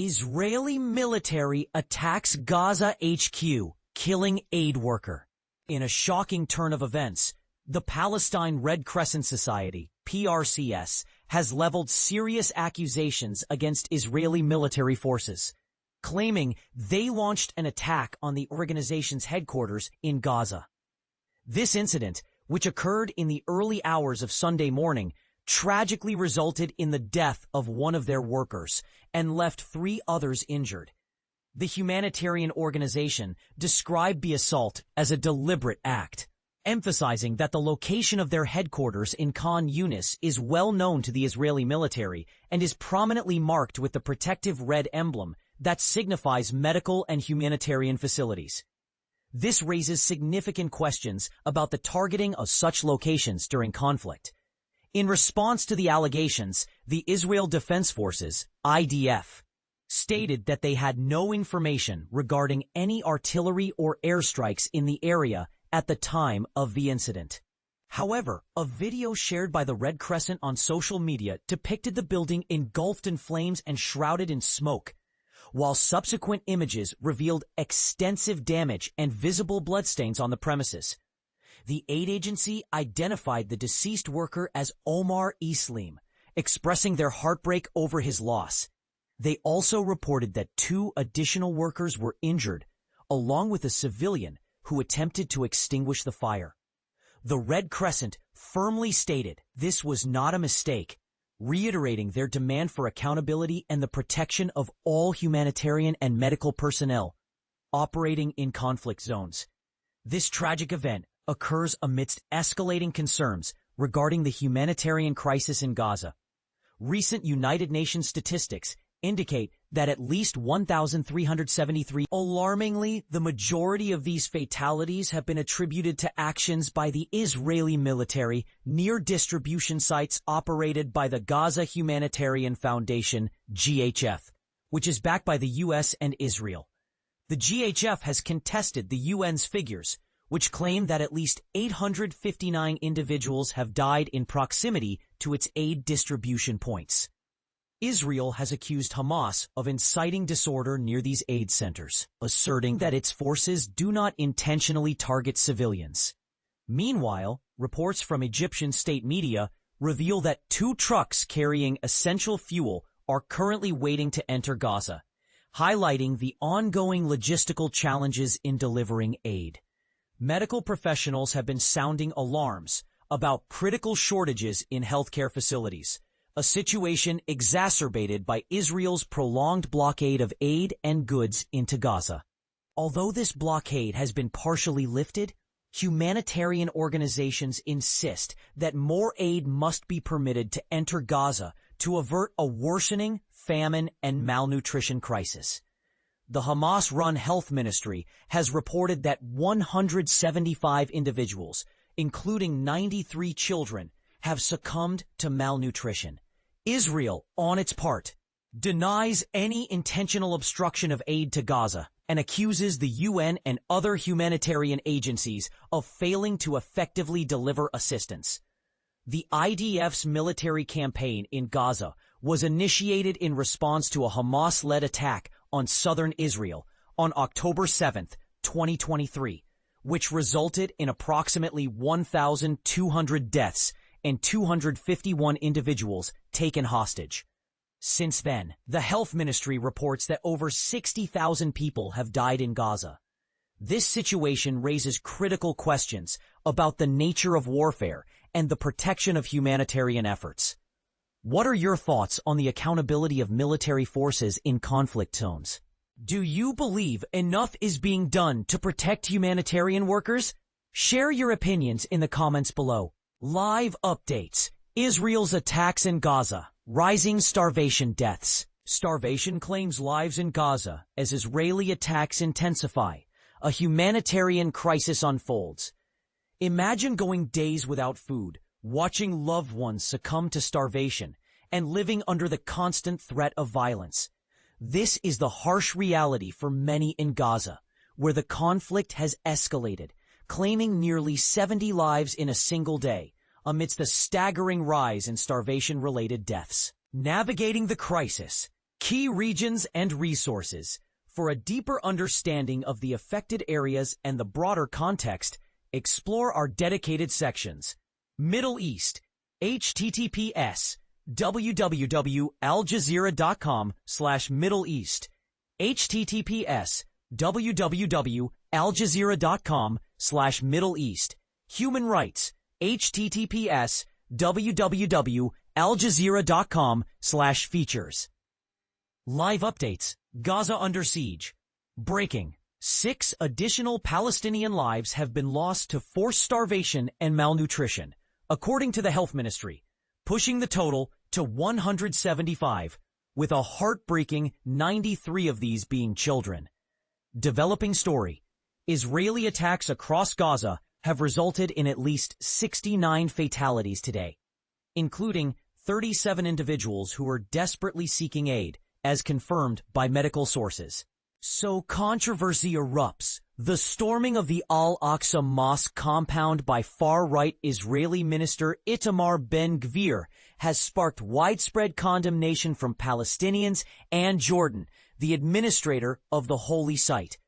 Israeli military attacks Gaza HQ, killing aid worker. In a shocking turn of events, the Palestine Red Crescent Society, PRCS, has leveled serious accusations against Israeli military forces, claiming they launched an attack on the organization's headquarters in Gaza. This incident, which occurred in the early hours of Sunday morning, tragically resulted in the death of one of their workers and left 3 others injured. The humanitarian organization described the assault as a deliberate act, emphasizing that the location of their headquarters in Khan Younis is well known to the Israeli military and is prominently marked with the protective red emblem that signifies medical and humanitarian facilities. This raises significant questions about the targeting of such locations during conflict. In response to the allegations, the Israel Defense Forces, IDF, stated that they had no information regarding any artillery or airstrikes in the area at the time of the incident. However, a video shared by the Red Crescent on social media depicted the building engulfed in flames and shrouded in smoke, while subsequent images revealed extensive damage and visible bloodstains on the premises. The aid agency identified the deceased worker as Omar Islim, expressing their heartbreak over his loss. They also reported that 2 additional workers were injured, along with a civilian who attempted to extinguish the fire. The Red Crescent firmly stated this was not a mistake, reiterating their demand for accountability and the protection of all humanitarian and medical personnel operating in conflict zones. This tragic event occurs amidst escalating concerns regarding the humanitarian crisis in Gaza. Recent United Nations statistics indicate that at least 1,373. Alarmingly, the majority of these fatalities have been attributed to actions by the Israeli military near distribution sites operated by the Gaza Humanitarian Foundation, GHF, which is backed by the U.S. and Israel. The GHF has contested the UN's figures, which claim that at least 859 individuals have died in proximity to its aid distribution points. Israel has accused Hamas of inciting disorder near these aid centers, asserting that its forces do not intentionally target civilians. Meanwhile, reports from Egyptian state media reveal that 2 trucks carrying essential fuel are currently waiting to enter Gaza, highlighting the ongoing logistical challenges in delivering aid. Medical professionals have been sounding alarms about critical shortages in healthcare facilities, a situation exacerbated by Israel's prolonged blockade of aid and goods into Gaza. Although this blockade has been partially lifted, humanitarian organizations insist that more aid must be permitted to enter Gaza to avert a worsening famine and malnutrition crisis. The Hamas-run health ministry has reported that 175 individuals, including 93 children, have succumbed to malnutrition. Israel, on its part, denies any intentional obstruction of aid to Gaza and accuses the UN and other humanitarian agencies of failing to effectively deliver assistance. The IDF's military campaign in Gaza was initiated in response to a Hamas-led attack on southern Israel on October 7, 2023, which resulted in approximately 1,200 deaths and 251 individuals taken hostage. Since then, the health ministry reports that over 60,000 people have died in Gaza. This situation raises critical questions about the nature of warfare and the protection of humanitarian efforts. What are your thoughts on the accountability of military forces in conflict zones? Do you believe enough is being done to protect humanitarian workers? Share your opinions in the comments below. Live updates. Israel's attacks in Gaza. Rising starvation deaths. Starvation claims lives in Gaza as Israeli attacks intensify. A humanitarian crisis unfolds. Imagine going days without food, watching loved ones succumb to starvation, and living under the constant threat of violence. This is the harsh reality for many in Gaza, where the conflict has escalated, claiming nearly 70 lives in a single day, amidst a staggering rise in starvation-related deaths. Navigating the crisis. Key regions and resources. For a deeper understanding of the affected areas and the broader context, explore our dedicated sections. Middle East, https www.aljazeera.com/Middle East, https www.aljazeera.com/Middle East. Human rights, https www.aljazeera.com/features. Live updates. Gaza under siege. Breaking. 6 additional Palestinian lives have been lost to forced starvation and malnutrition, according to the health ministry, pushing the total to 175, with a heartbreaking 93 of these being children. Developing story. Israeli attacks across Gaza have resulted in at least 69 fatalities today, including 37 individuals who are desperately seeking aid, as confirmed by medical sources. So controversy erupts. The storming of the Al-Aqsa Mosque compound by far-right Israeli minister Itamar Ben-Gvir has sparked widespread condemnation from Palestinians and Jordan, the administrator of the holy site.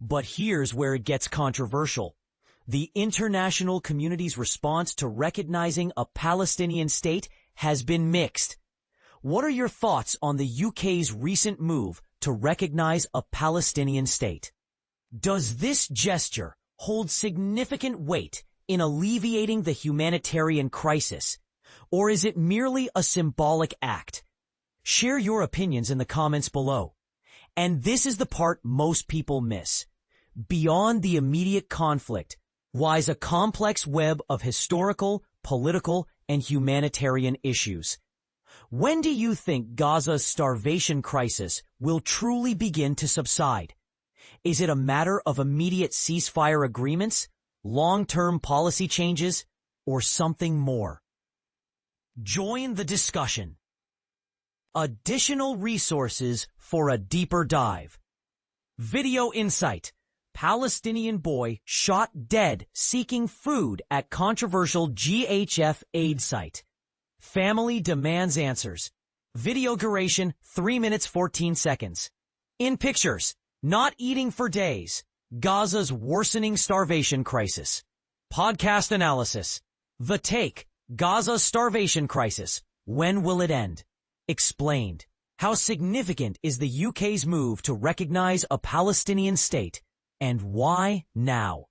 But here's where it gets controversial. The international community's response to recognizing a Palestinian state has been mixed. What are your thoughts on the UK's recent move to recognize a Palestinian state? Does this gesture hold significant weight in alleviating the humanitarian crisis, or is it merely a symbolic act? Share your opinions in the comments below. And this is the part most people miss. Beyond the immediate conflict lies a complex web of historical, political, and humanitarian issues. When do you think Gaza's starvation crisis will truly begin to subside? Is it a matter of immediate ceasefire agreements, long-term policy changes, or something more? Join the discussion. Additional resources for a deeper dive. Video insight. Palestinian boy shot dead seeking food at controversial GHF aid site. Family demands answers. Video duration 3 minutes 14 seconds. In pictures, not eating for days. Gaza's worsening starvation crisis. Podcast analysis. The Take. Gaza's starvation crisis. When will it end? Explained. How significant is the UK's move to recognize a Palestinian state, and why now?